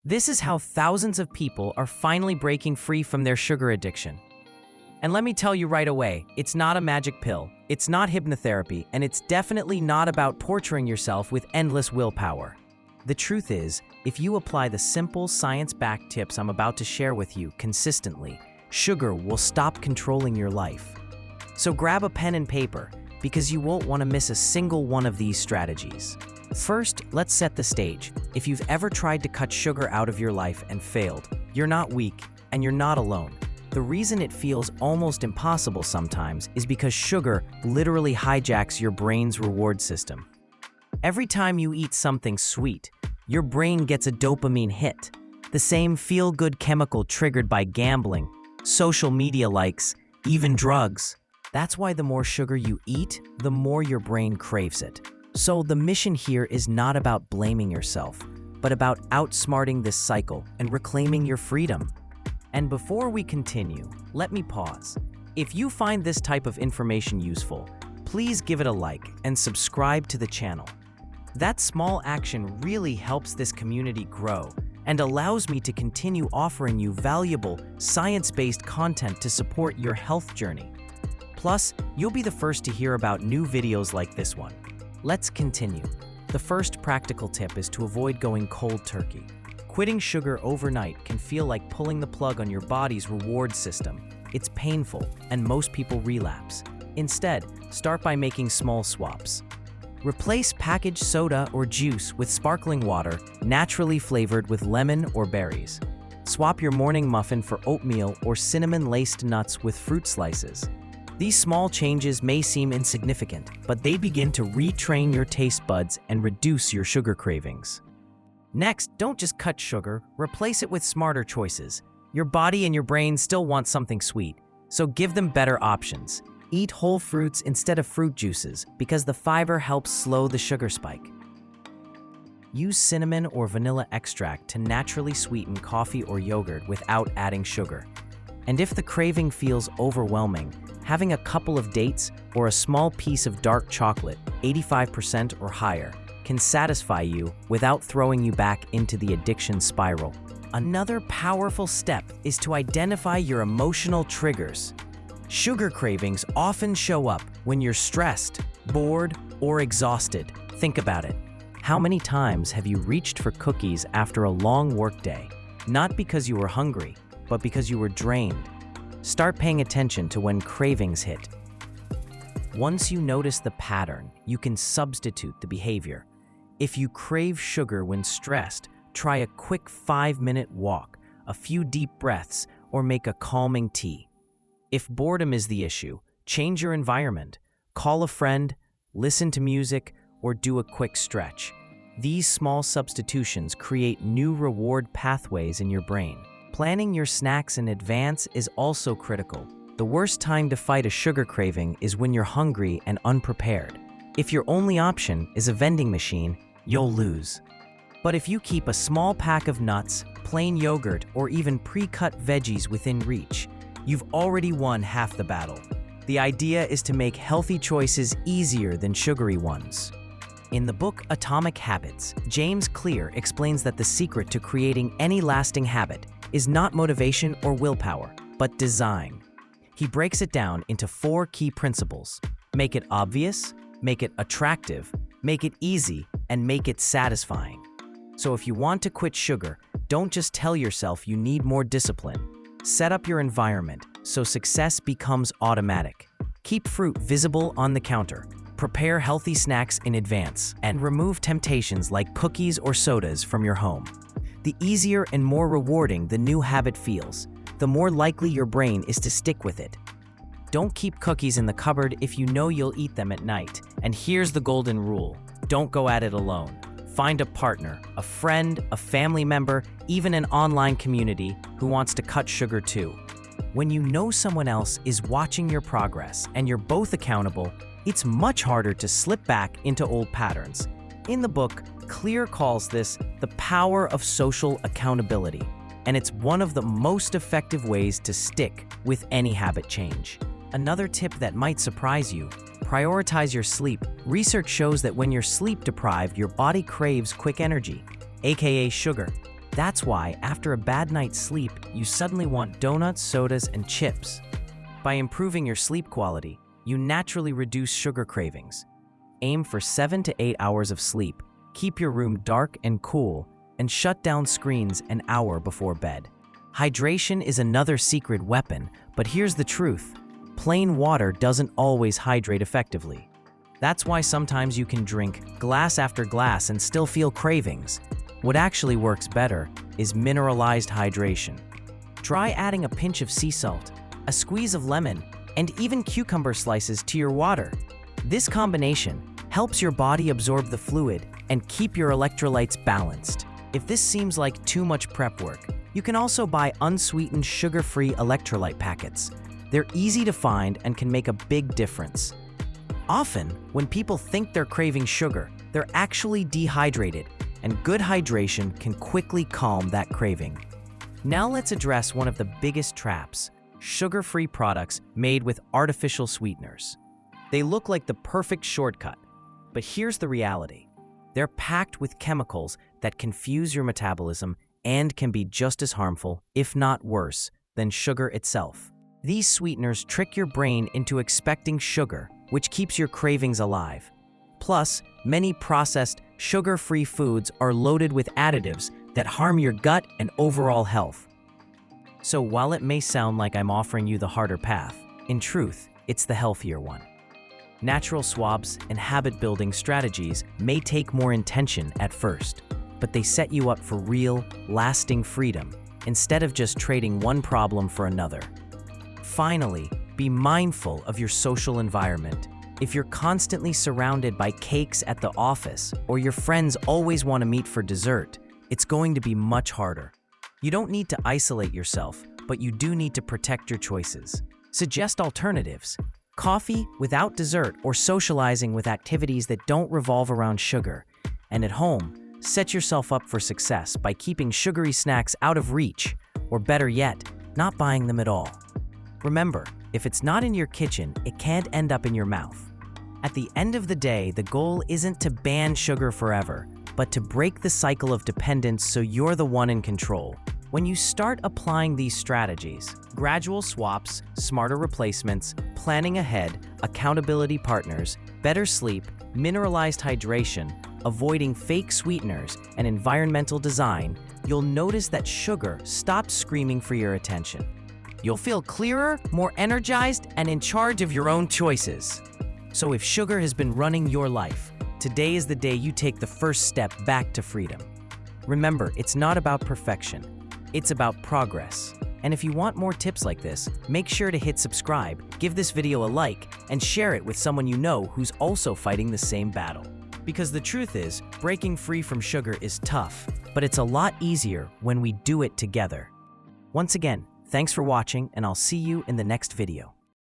This is how thousands of people are finally breaking free from their sugar addiction. And let me tell you right away, it's not a magic pill, it's not hypnotherapy, and it's definitely not about torturing yourself with endless willpower. The truth is, if you apply the simple science-backed tips I'm about to share with you consistently, sugar will stop controlling your life. So grab a pen and paper, because you won't want to miss a single one of these strategies. First, let's set the stage. If you've ever tried to cut sugar out of your life and failed, you're not weak, and you're not alone. The reason it feels almost impossible sometimes is because sugar literally hijacks your brain's reward system. Every time you eat something sweet, your brain gets a dopamine hit, the same feel-good chemical triggered by gambling, social media likes, even drugs. That's why the more sugar you eat, the more your brain craves it. So the mission here is not about blaming yourself, but about outsmarting this cycle and reclaiming your freedom. And before we continue, let me pause. If you find this type of information useful, please give it a like and subscribe to the channel. That small action really helps this community grow and allows me to continue offering you valuable, science-based content to support your health journey. Plus, you'll be the first to hear about new videos like this one. Let's continue. The first practical tip is to avoid going cold turkey. Quitting sugar overnight can feel like pulling the plug on your body's reward system. It's painful, and most people relapse. Instead, start by making small swaps. Replace packaged soda or juice with sparkling water, naturally flavored with lemon or berries. Swap your morning muffin for oatmeal or cinnamon-laced nuts with fruit slices. These small changes may seem insignificant, but they begin to retrain your taste buds and reduce your sugar cravings. Next, don't just cut sugar, replace it with smarter choices. Your body and your brain still want something sweet, so give them better options. Eat whole fruits instead of fruit juices because the fiber helps slow the sugar spike. Use cinnamon or vanilla extract to naturally sweeten coffee or yogurt without adding sugar. And if the craving feels overwhelming, having a couple of dates or a small piece of dark chocolate, 85% or higher, can satisfy you without throwing you back into the addiction spiral. Another powerful step is to identify your emotional triggers. Sugar cravings often show up when you're stressed, bored, or exhausted. Think about it. How many times have you reached for cookies after a long workday? Not because you were hungry, but because you were drained. Start paying attention to when cravings hit. Once you notice the pattern, you can substitute the behavior. If you crave sugar when stressed, try a quick 5-minute walk, a few deep breaths, or make a calming tea. If boredom is the issue, change your environment. Call a friend, listen to music, or do a quick stretch. These small substitutions create new reward pathways in your brain. Planning your snacks in advance is also critical. The worst time to fight a sugar craving is when you're hungry and unprepared. If your only option is a vending machine, you'll lose. But if you keep a small pack of nuts, plain yogurt, or even pre-cut veggies within reach, you've already won half the battle. The idea is to make healthy choices easier than sugary ones. In the book Atomic Habits, James Clear explains that the secret to creating any lasting habit is not motivation or willpower, but design. He breaks it down into 4 key principles: make it obvious, make it attractive, make it easy, and make it satisfying. So if you want to quit sugar, don't just tell yourself you need more discipline. Set up your environment so success becomes automatic. Keep fruit visible on the counter. Prepare healthy snacks in advance, and remove temptations like cookies or sodas from your home. The easier and more rewarding the new habit feels, the more likely your brain is to stick with it. Don't keep cookies in the cupboard if you know you'll eat them at night. And here's the golden rule: don't go at it alone. Find a partner, a friend, a family member, even an online community who wants to cut sugar too. When you know someone else is watching your progress and you're both accountable, it's much harder to slip back into old patterns. In the book, Clear calls this the power of social accountability, and it's one of the most effective ways to stick with any habit change. Another tip that might surprise you: prioritize your sleep. Research shows that when you're sleep deprived, your body craves quick energy, aka sugar. That's why, after a bad night's sleep, you suddenly want donuts, sodas, and chips. By improving your sleep quality, you naturally reduce sugar cravings. Aim for 7 to 8 hours of sleep, keep your room dark and cool, and shut down screens an hour before bed. Hydration is another secret weapon, but here's the truth. Plain water doesn't always hydrate effectively. That's why sometimes you can drink glass after glass and still feel cravings. What actually works better is mineralized hydration. Try adding a pinch of sea salt, a squeeze of lemon, and even cucumber slices to your water. This combination helps your body absorb the fluid and keep your electrolytes balanced. If this seems like too much prep work, you can also buy unsweetened sugar-free electrolyte packets. They're easy to find and can make a big difference. Often, when people think they're craving sugar, they're actually dehydrated, and good hydration can quickly calm that craving. Now let's address one of the biggest traps: sugar-free products made with artificial sweeteners. They look like the perfect shortcut, but here's the reality. They're packed with chemicals that confuse your metabolism and can be just as harmful, if not worse, than sugar itself. These sweeteners trick your brain into expecting sugar, which keeps your cravings alive. Plus, many processed, sugar-free foods are loaded with additives that harm your gut and overall health. So while it may sound like I'm offering you the harder path, in truth, it's the healthier one. Natural swabs and habit-building strategies may take more intention at first, but they set you up for real, lasting freedom, instead of just trading one problem for another. Finally, be mindful of your social environment. If you're constantly surrounded by cakes at the office, or your friends always want to meet for dessert, it's going to be much harder. You don't need to isolate yourself, but you do need to protect your choices. Suggest alternatives: coffee without dessert or socializing with activities that don't revolve around sugar. And at home, set yourself up for success by keeping sugary snacks out of reach, or better yet, not buying them at all. Remember, if it's not in your kitchen, it can't end up in your mouth. At the end of the day, the goal isn't to ban sugar forever, but to break the cycle of dependence so you're the one in control. When you start applying these strategies, gradual swaps, smarter replacements, planning ahead, accountability partners, better sleep, mineralized hydration, avoiding fake sweeteners, and environmental design, you'll notice that sugar stops screaming for your attention. You'll feel clearer, more energized, and in charge of your own choices. So if sugar has been running your life, today is the day you take the first step back to freedom. Remember, it's not about perfection. It's about progress. And if you want more tips like this, make sure to hit subscribe, give this video a like, and share it with someone you know who's also fighting the same battle. Because the truth is, breaking free from sugar is tough, but it's a lot easier when we do it together. Once again, thanks for watching, and I'll see you in the next video.